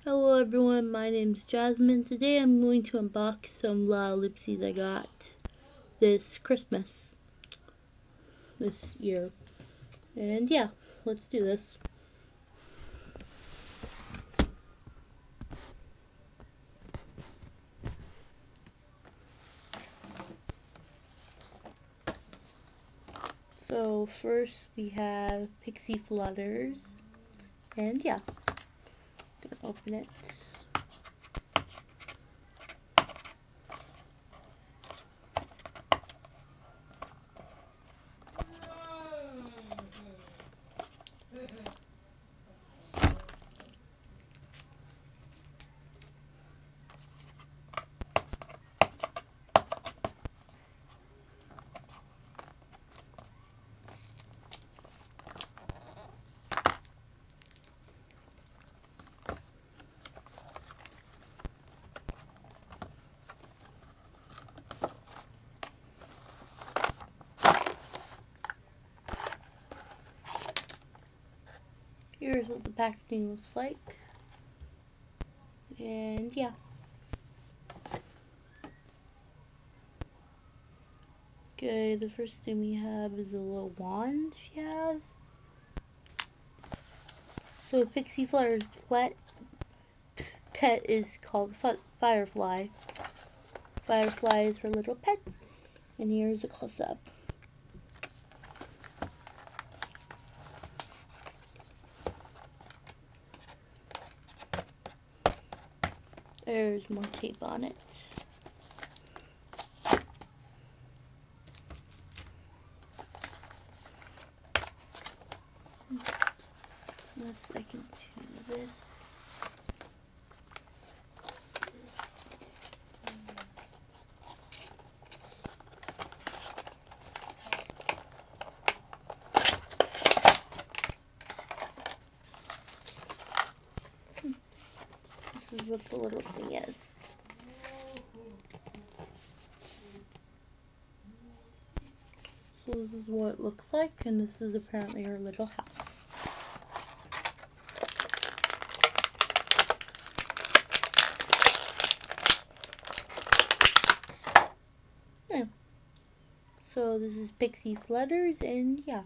Hello everyone, my name's Jasmine. Today I'm going to unbox some lalaloopsies I got this Christmas, this year. And yeah, let's do this. So first we have Pixie Flutters. And yeah, I'm gonna open it. Here's what the packaging looks like. And yeah. Okay, the first thing we have is a little wand she has. So Pixie Flutter's pet is called Firefly. Firefly is her little pet. And here's a close-up. There's more tape on it. A second to this. This is what the little thing is. So this is what it looks like, and this is apparently her little house. Yeah. So this is Pixie Flutters, and yeah,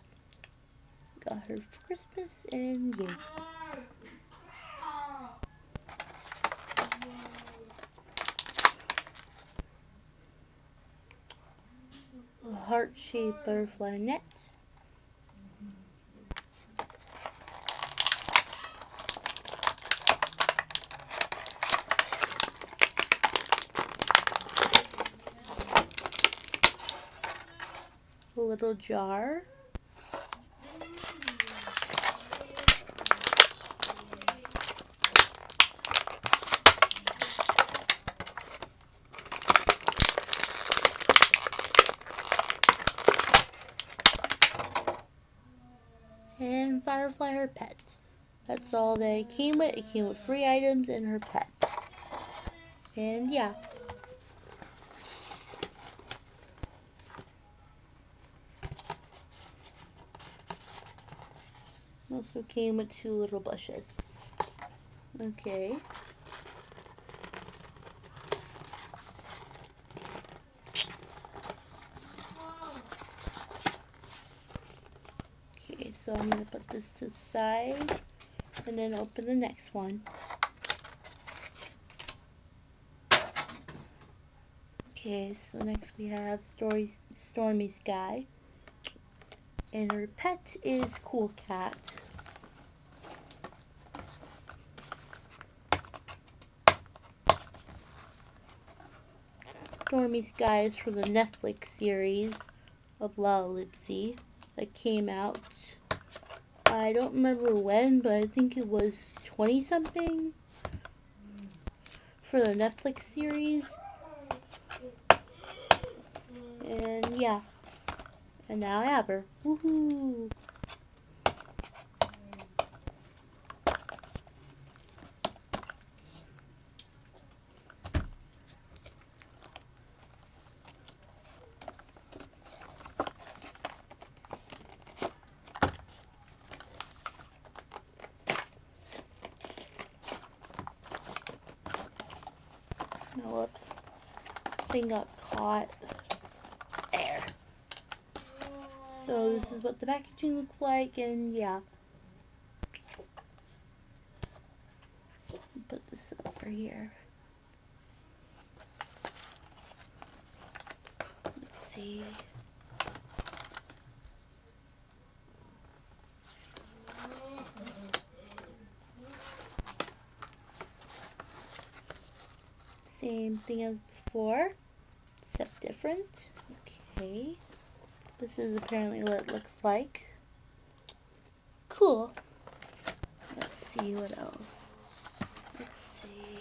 got her for Christmas, and yeah. A heart-shaped butterfly net. A little jar. And Firefly, her pet. That's all that it came with. It came with free items and her pet. And yeah. Also came with 2 little bushes. Okay. Okay, so I'm going to put this to the side and then open the next one. Okay, so next we have Stormy Sky. And her pet is Cool Cat. Stormy Sky is from the Netflix series of lalaloopsy that came out. I don't remember when, but I think it was 20-something for the Netflix series. And yeah. And now I have her. Woohoo! whoops. Thing got caught. There. So this is what the packaging looks like, and yeah. Put this over here. Let's see. Same thing as before, except different. Okay. This is apparently what it looks like. Cool. Let's see what else. Let's see.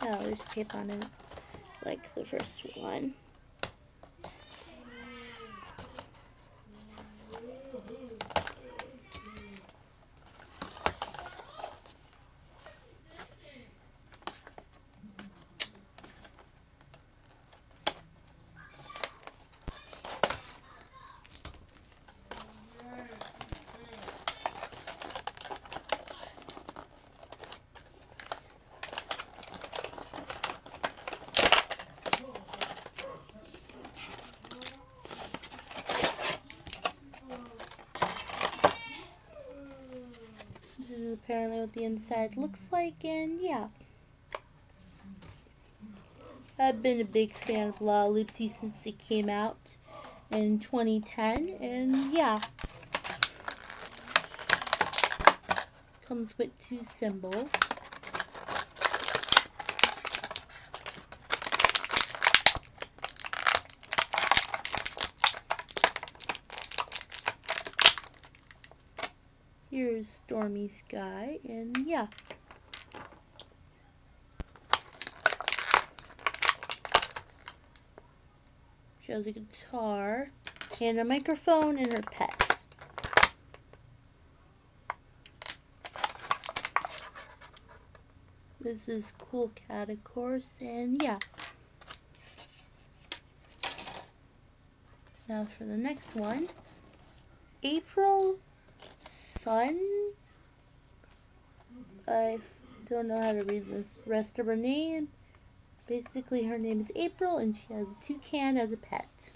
Oh, there's tape on it, like the first one. This is apparently what the inside looks like, and yeah. I've been a big fan of lalaloopsy since it came out in 2010, and yeah. Comes with 2 symbols. Here's Stormy Sky, and yeah. Shows a guitar, and a microphone, and her pet. This is Cool Cat, of course, and yeah. Now for the next one. April Sun. I don't know how to read this rest of her name. Basically, her name is April, and she has a toucan as a pet.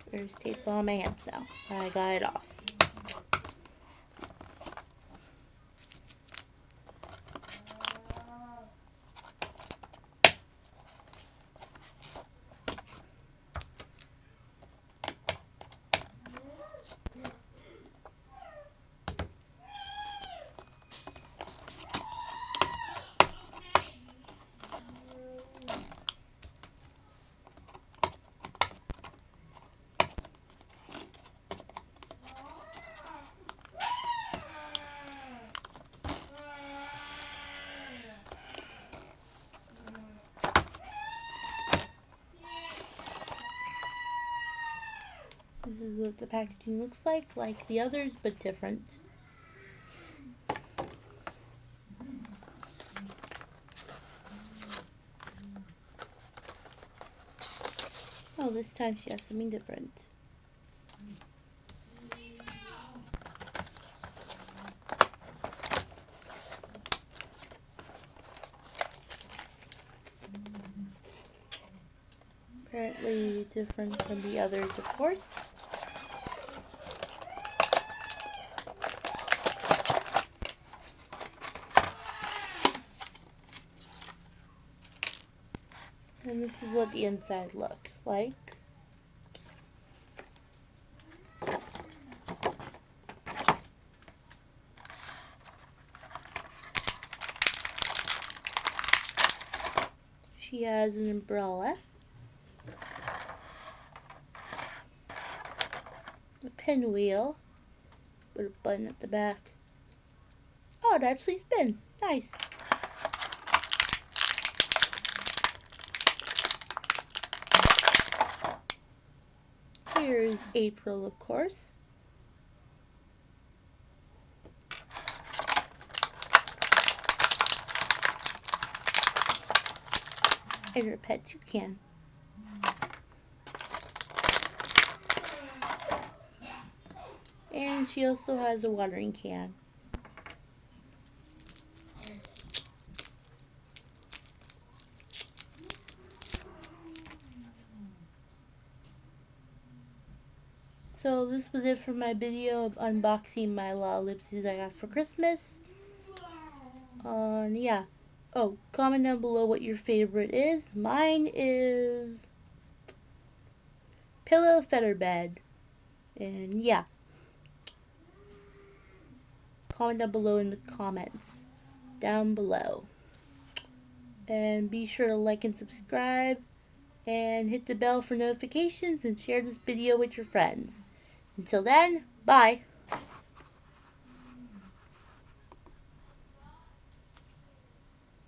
There's tape on my hands now. I got it off. This is what the packaging looks like the others, but different. Oh, this time she has something different. Apparently different from the others, of course. And this is what the inside looks like. She has an umbrella, a pinwheel with a button at the back. Oh, it actually spins. Nice. Here's April, of course. and her pet toucan. And she also has a watering can. So this was it for my video of unboxing my lalaloopsies I got for Christmas. Yeah. Oh, comment down below what your favorite is. Mine is Pillow Feather Bed. And yeah. Comment down below in the comments. Down below. And be sure to like and subscribe. And hit the bell for notifications and share this video with your friends. Until then, bye.